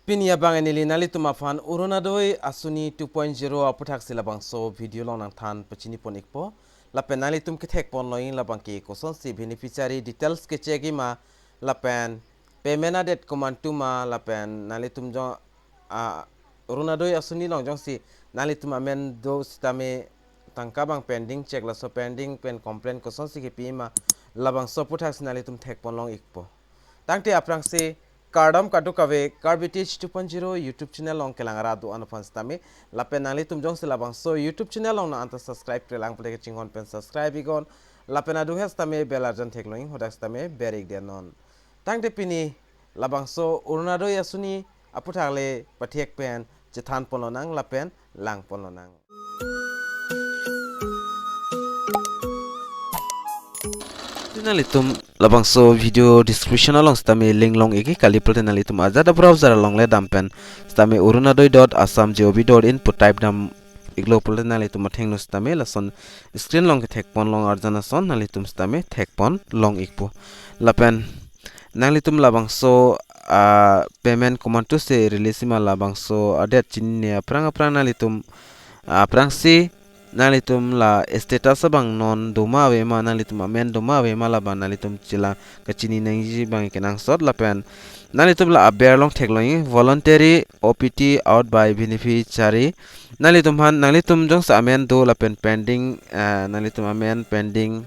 Pinia banganili nalitum afan Orunodoi asoni 2.0 APHUTHAK LABANGSO video long nang than pachini ponikpo lapen nalitum kithek pon loin labang ki koson si beneficiary details ke chegi ma lapen payment adet komantu ma lapen nalitum jo Orunodoi asoni long jong si nalitum amen do stame tangka bang pending check la so pending pen complaint koson si ki ma labangso APHUTHAK nalitum thek pon long ikpo tangte aprang si KARDOM kadu kawe Beneficiary 2.0 YouTube channel long kelangara do anafans tami lapen nali tum jong silabang so YouTube channel long na anta subscribe kelang pele chingon pen subscribe igon lapen adu hes tami belarjan tekloing hodas tami berik denon tang de pini labang so Orunodoi asuni APHUTHAK le pathek pen chethan polonang lapen lang polonang nalitum labangso video description along stame link long eki kali prote nalitum azada browser along le dampen stame orunodoi.assam.gov.in put type dam iglo prote nalitum atheng no stame lason screen long ke thekpon long arjana son nalitum stame thekpon long ikpo lapen nalitum labangso payment command to se release ma labangso adet chinne aprang nalitum aprangsi nalitum la status bang non doma we ma nalitum amen doma we ma la ban nalitum chila kachini nangji bang kenang sot la pen nalitum la aber long thekloing voluntary opt out by beneficiary nalitum han nalitum jong sa amen do la pen pending nalitum amen pending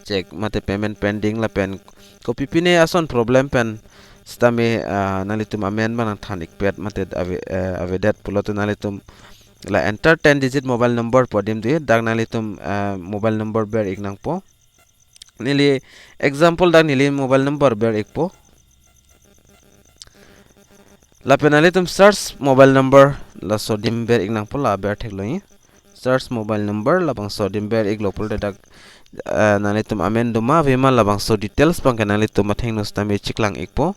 check mate payment pending la pen copy pine ason problem pen stame nalitum amen banang thanik pet mate avedat puloto nalitum la enter 10 digit mobile number podim di dag nalitum mobile number ber ignang po nili example dag nili mobile number ber ikpo la penalitum search mobile number la sodim ber ignang po la ber thekloi search mobile number la bang sodim ber iglo pol dag nalitum amen doma vema la bang so details bang nalitum atheng nos tami chiklang ikpo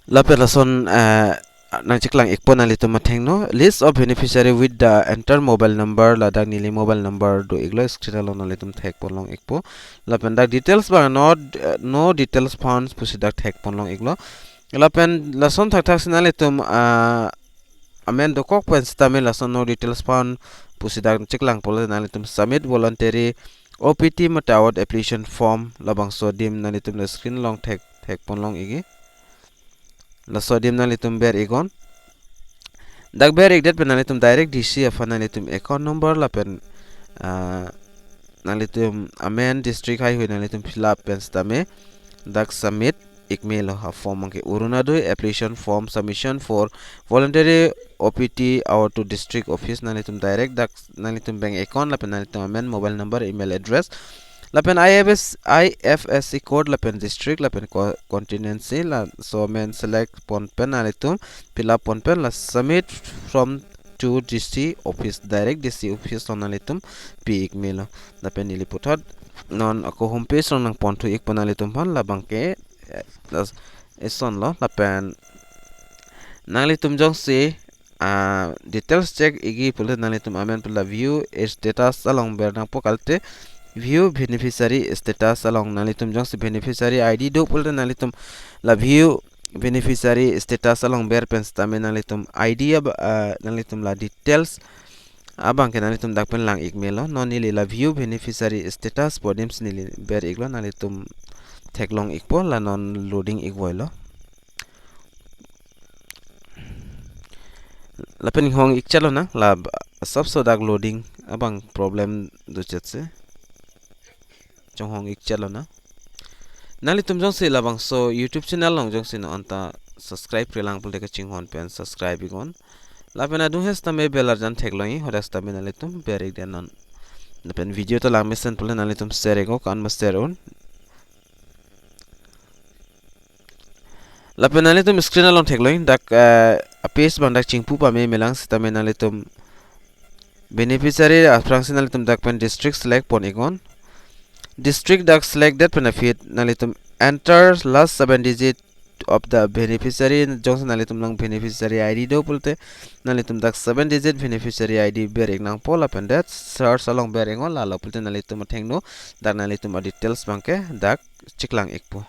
lapen lason nang chiklang ikpo nalitum atheng no list of beneficiary with the enter mobile number la dag nili mobile number do iglo screen alon nalitum thek ponlong ikpo lapen dag details ba no details found pusi dag thek ponlong iglo lapen lason thak nalitum amen do kok pen stame lason no details found pusi dag chiklang pol nalitum submit voluntary opt matawat application form labang so dim nalitum screen long thek ponlong igi la sodim nalitum ber igon dag ber igdet pen nalitum direct dc afa nalitum account number la pen nalitum amen district hai hui nalitum fill up pen stame dag submit email ha form ke Orunodoi application form submission for voluntary opt out to district office nalitum direct dag nalitum bank account la pen nalitum amen mobile number email address lapen IFSC code lapen district lapen contingency la so men select pon pen nalitum fill up pon pen la submit from to DC office direct DC office on nalitum pi email lapen nili putat non ako homepage on nang pon tu ik panalitum pan la bangke eson lo lapen nalitum jong si details check igi pulat nalitum amen pula view status along bernang pokalte view beneficiary status along nalitum jong si beneficiary id do pul nalitum la view beneficiary status along ber pen stame nalitum id nalitum la details abang ke nalitum dak pen lang email no nili la view beneficiary status podim nili ber iglo nalitum theklong ikpo la non loading ikvoilo la pen hong ikchalo na la sabso dak loading abang problem do chetse jong hong ik chalo na nalitum jong se labang so YouTube channel long jong se no anta subscribe prelang pul deka chinghon pen subscribe igon lapen adu hes tame belarjan thekloi hodas tame nalitum berik denon lapen video to lang mesen pul nalitum share ego kan master on lapen nalitum screen along thekloi dak page bang dak chingpu pa me melang tame nalitum beneficiary aprangsi nalitum dak pen district select pon igon district dak select that benefit nalitum enter last 7 digit of the beneficiary jongsa nalitum lang beneficiary ID do pulte nalitum dak 7 digit beneficiary ID berek nang pola pendet search along berengo lalo pulte nalitum athengno dak nalitum details bangke dak chiklang ekpo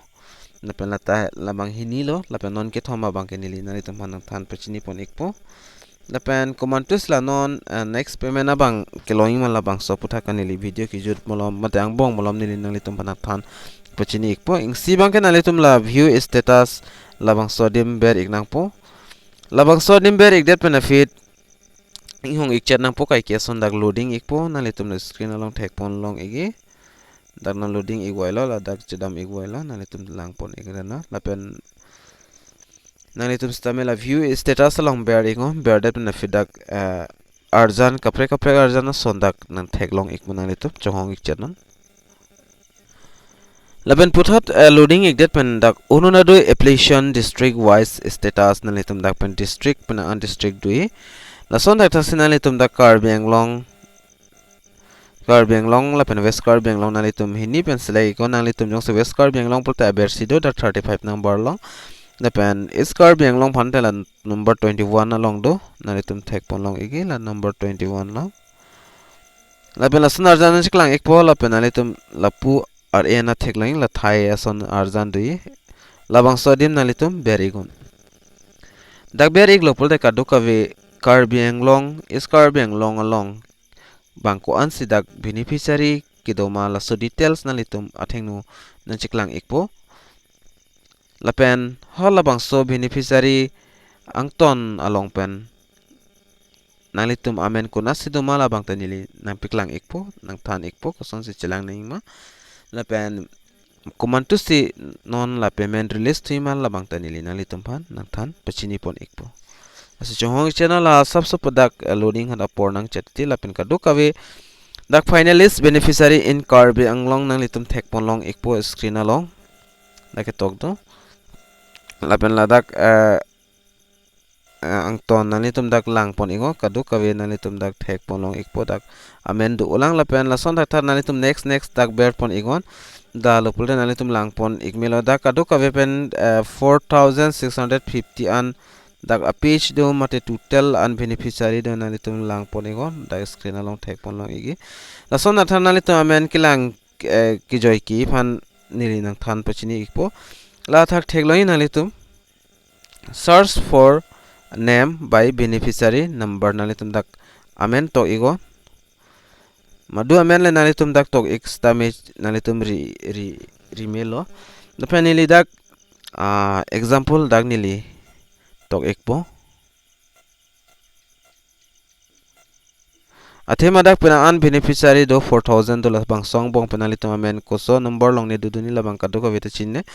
napen lata lamang hinilo lapen non ke thoma bangke nili nalitum hanang than pachini pon ekpo lapen komantus la non next payment abang keloing man labang so puthak kanili video ki jut molom matang bong molom nili nalitum panak than pachini ekpo ing si bangke nalitum la view status labang sodim ber iknang po labang sodim ber ik det benefit ing hong ik chat nang po kai ke son dak loading ikpo nalitum na screen along thek pon long igi dak na loading ik wailo la dak chedam ik wailo nalitum lang pon igrana lapen nalitum stamela view status along ber ingo ber det benefit dak arjan kapre arjan son dak nang thek long ik nalitum chong ik chat nan laben puthat loading igdet pen dak Orunodoi application district wise status nalitum dak pen district pen an district dui lason dak thasina nalitum dak KARDOM lapen west KARDOM nalitum hini pen select ko nalitum jong se west KARDOM pulta bersido dak 35 number long lapen is KARDOM phantela number 21 along do nalitum thek pon long igi la number 21 long lapen lason arjan chiklang ekpo lapen nalitum lapu ar ena theklang la thai ason arjan dui labang sodim nalitum berigun dak berig lopul de kaduka ve KARDOM is KARDOM along bangko ansi dak beneficiary kidoma la so details nalitum athengnu nachiklang ekpo lapen hol labang so beneficiary angton along pen nalitum amen ko nasidoma labang tanili nang piklang ekpo nang than ekpo koson si chilang ningma lapen kumantu si non la payment release tuima labang tanili nalitum phan nang than pachini pon ekpo asi chong channel la sabso padak loading hada por nang chatti lapen kaduk ave dak finalist beneficiary in KARDOM nalitum thek pon long ekpo screen along dak tok do lapen ladak angton nalitum dak lang pon ingo kaduk ave nalitum dak thek pon long ekpo dak amen du ulang lapen lason dak thar nalitum next dak ber pon igon da lopul nalitum lang pon ikmelo dak kaduk ave pen 4650 an dak a page do mate total an beneficiary do nalitum lang pon igon dak screen along thek pon long igi lason thar nalitum amen kilang ki joy ki phan nili nang than pachini ikpo la thak thek loi nalitum search for name by beneficiary number nalitum dak amen to igo madu amen le nalitum dak tok damage nalitum remelo dapanili dak example dak nili tok ekpo athema dak pena an beneficiary do 4000 dollars bang song bong penalitum amen koso number long ne duduni labang kadoko vete chinne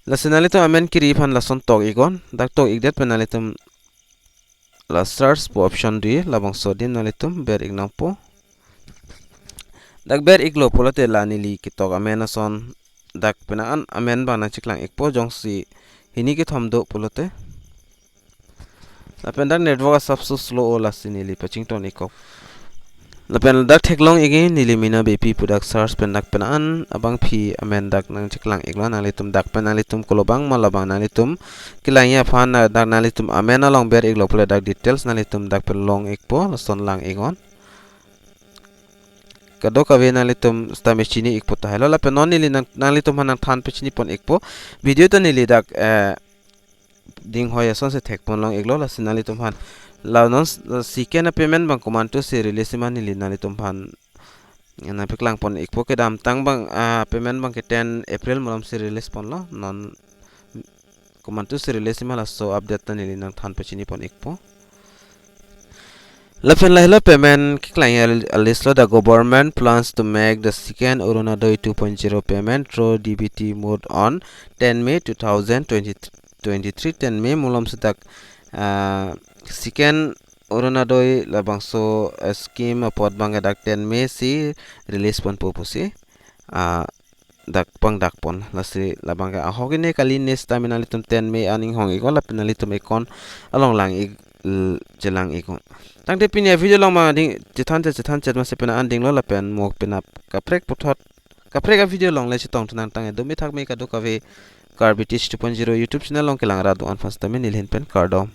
lasenalitum amen kiri phan lason tok igon dak tok igdet penalitum la search po option di labang sodim nalitum ber ignang po dak ber iglo polote la nili kitok amen ason dak pena an amen bana chiklang ekpo jongsi hini ki thamdo polote lapen dak network subso slow o lasinili pachington ikop lapen dak theklong igi nilimina bepi pudak search pen dak pena an abang phi amen dak nang chiklang iglo nalitum dak penalitum kolobang malabang nalitum kilangya phan dak nalitum amen along ber iglo pole dak details nalitum dak pelong ekpo lason lang igon kadok ave nalitum stamechini ikpo tahelo lapen non nili nalitum hanang than pechini pon ekpo video to nili dak ding hoya son se thek pon long iglo lasin nalitum han la non siken payment bang komanto se release man nili nalitum phan na piklang pon ikpo ke dam tang bang payment bang ke 10 April molam se release pon lo non komanto se release mala so update ta nili nang than pechini pon ikpo lapen lahila payment kiklang list lo the government plans to make the second Orunodoi 2.0 payment through DBT mode on 10 May 2023 10 May mulam sedak second Orunodoi labangso scheme apot bangga dak 10 May si release pon pupusi dak pon lasi labangga ahogine kali nes terminal itum 10 May aning hong ikon lapen nalitum ikon along lang jelang ikon tang te pinya video long ma ding chethan chet ma se pena anding lo lapen mok pena kaprek puthot kaprek a video long le chitong tunang tang do mi thak me ka do ka ve Karbitis 2.0 YouTube channel long kelang radu an fastame nilhin pen kardom.